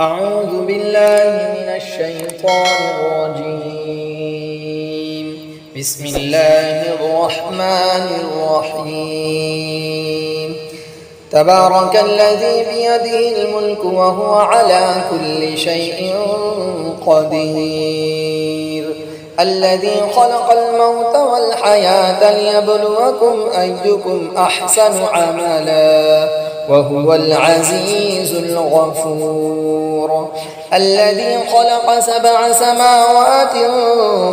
أعوذ بالله من الشيطان الرجيم. بسم الله الرحمن الرحيم. تبارك الذي بيده الملك وهو على كل شيء قدير. الذي خلق الموت والحياة ليبلوكم أيكم أحسن عملا وهو العزيز الغفور. الذي خلق 7 سماوات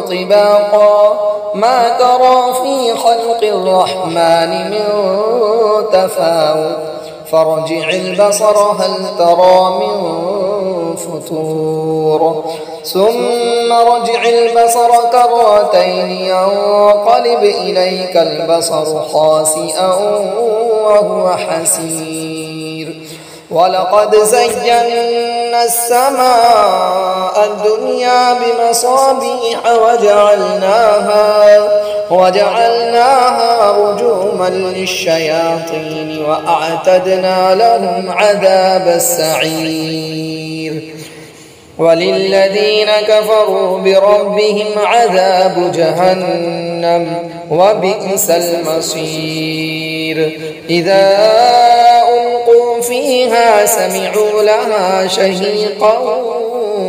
طباقا ما ترى في خلق الرحمن من تفاوت فارجع البصر هل ترى من فطور ثم رجع البصر كرتين ينقلب إليك البصر خاسئا وهو حسير. ولقد زينا السماء الدنيا بمصابيح وجعلناها رجوما للشياطين وأعتدنا لهم عذاب السعير. وللذين كفروا بربهم عذاب جهنم وبئس المصير. إذا ألقوا فيها سمعوا لها شهيقا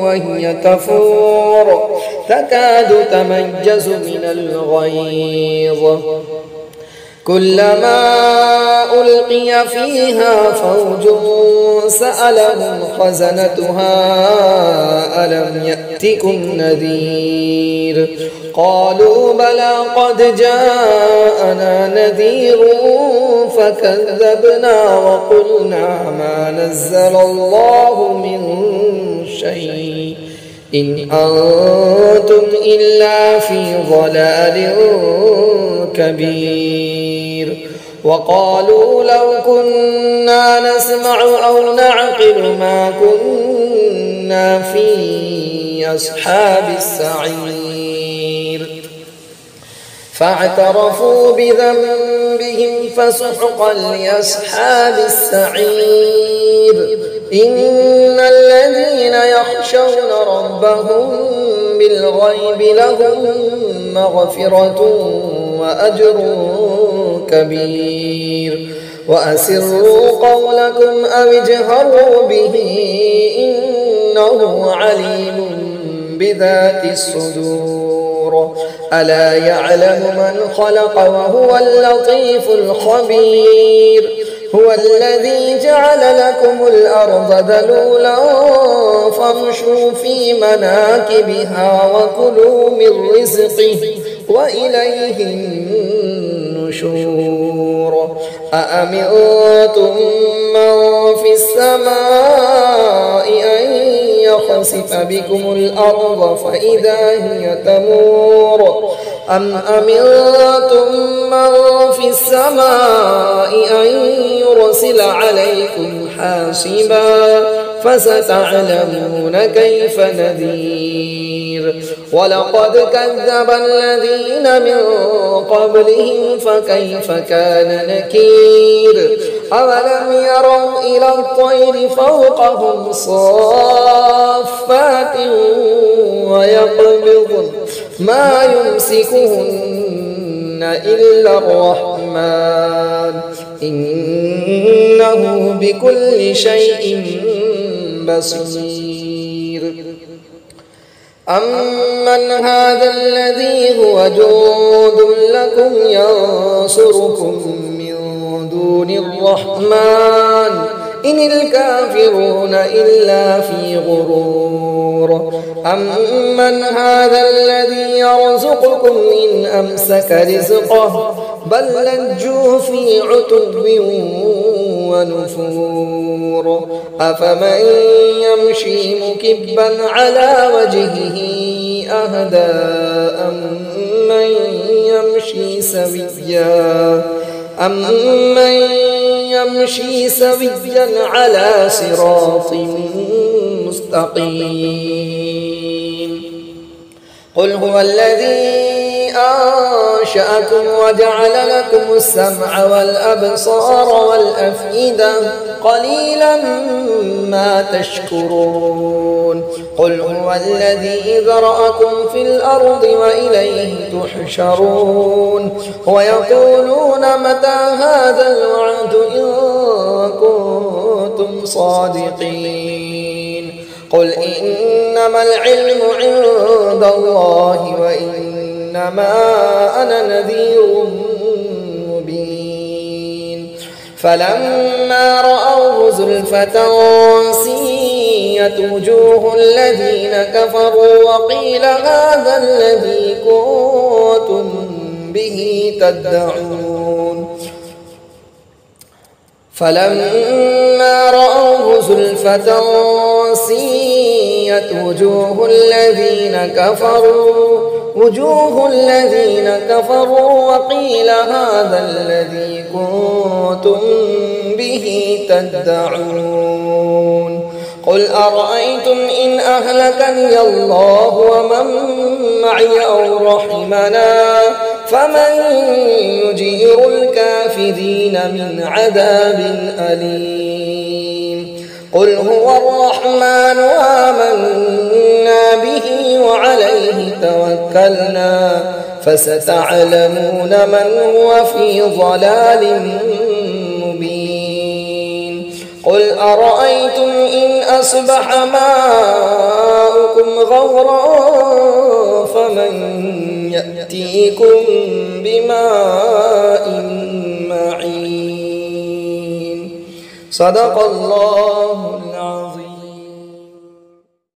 وهي تفور تكاد تميز من الغيظ كلما ألقي فيها فوج سألهم خزنتها ألم يأتكم نذير قالوا بلى قد جاءنا نذير فكذبنا وقلنا ما نزل الله من شيء إن أنتم إلا في ضلال كبير. وقالوا لو كنا نسمع أو نعقل ما كنا في أصحاب السعير فاعترفوا بذنبهم فسحقا لأصحاب السعير. إن الذين يخشون ربهم بالغيب لهم مغفرة وأجر كبير. وأسروا قولكم أو اجهروا به إنه عليم بذات الصدور. ألا يعلم من خلق وهو اللطيف الخبير. هو الذي جعل لكم الأرض ذلولا فامشوا في مناكبها وكلوا من رزقه وإليه النشور. أأمنتم من في السماء أن يخسف بكم الأرض فإذا هي تمور أم أمنتم من في السماء أن يرسل عليكم حاصبا فستعلمون كيف نذير. ولقد كذب الذين من قبلهم فكيف كان نكير. أولم يروا إلى الطير فوقهم صافات ويقبضن ما يمسكهن إلا الرحمن إنه بكل شيء بصير. أمن هذا الذي هو جند لكم ينصركم من دون الرحمن إن الكافرون إلا في غرور. أمن هذا الذي يرزقكم إن أمسك رزقه بل لجوا في عتب ونفور. أفمن يمشي مكبا على وجهه أهدى أمن يمشي سويا على صراط مستقيم. قل هو الذي أنشأكم وجعل لكم السمع والأبصار والأفئدة قليلا ما تشكرون قل هو الذي ذرأكم في الأرض وإليه تحشرون ويقولون متى هذا الوعد إن كنتم صادقين قل إنما العلم عند الله وإنما أنا نذير مبين فلما رأوه زلفة سيئت وجوه الذين كفروا وقيل هذا الذي كنتم به تدعون فلما رأوه زلفة سيئت وجوه الذين كفروا وقيل هذا الذي كنتم به تدعون قل أرأيتم إن أهلكني الله ومن معي أو رحمنا فمن يجير الكافرين من عذاب أليم قل هو الرحمن آمنا به وعليه توكلنا فستعلمون من هو في ضلال مبين قل أرأيتم إن أصبح ماؤكم غورا فمن يأتيكم بماء معين صدق الله العظيم.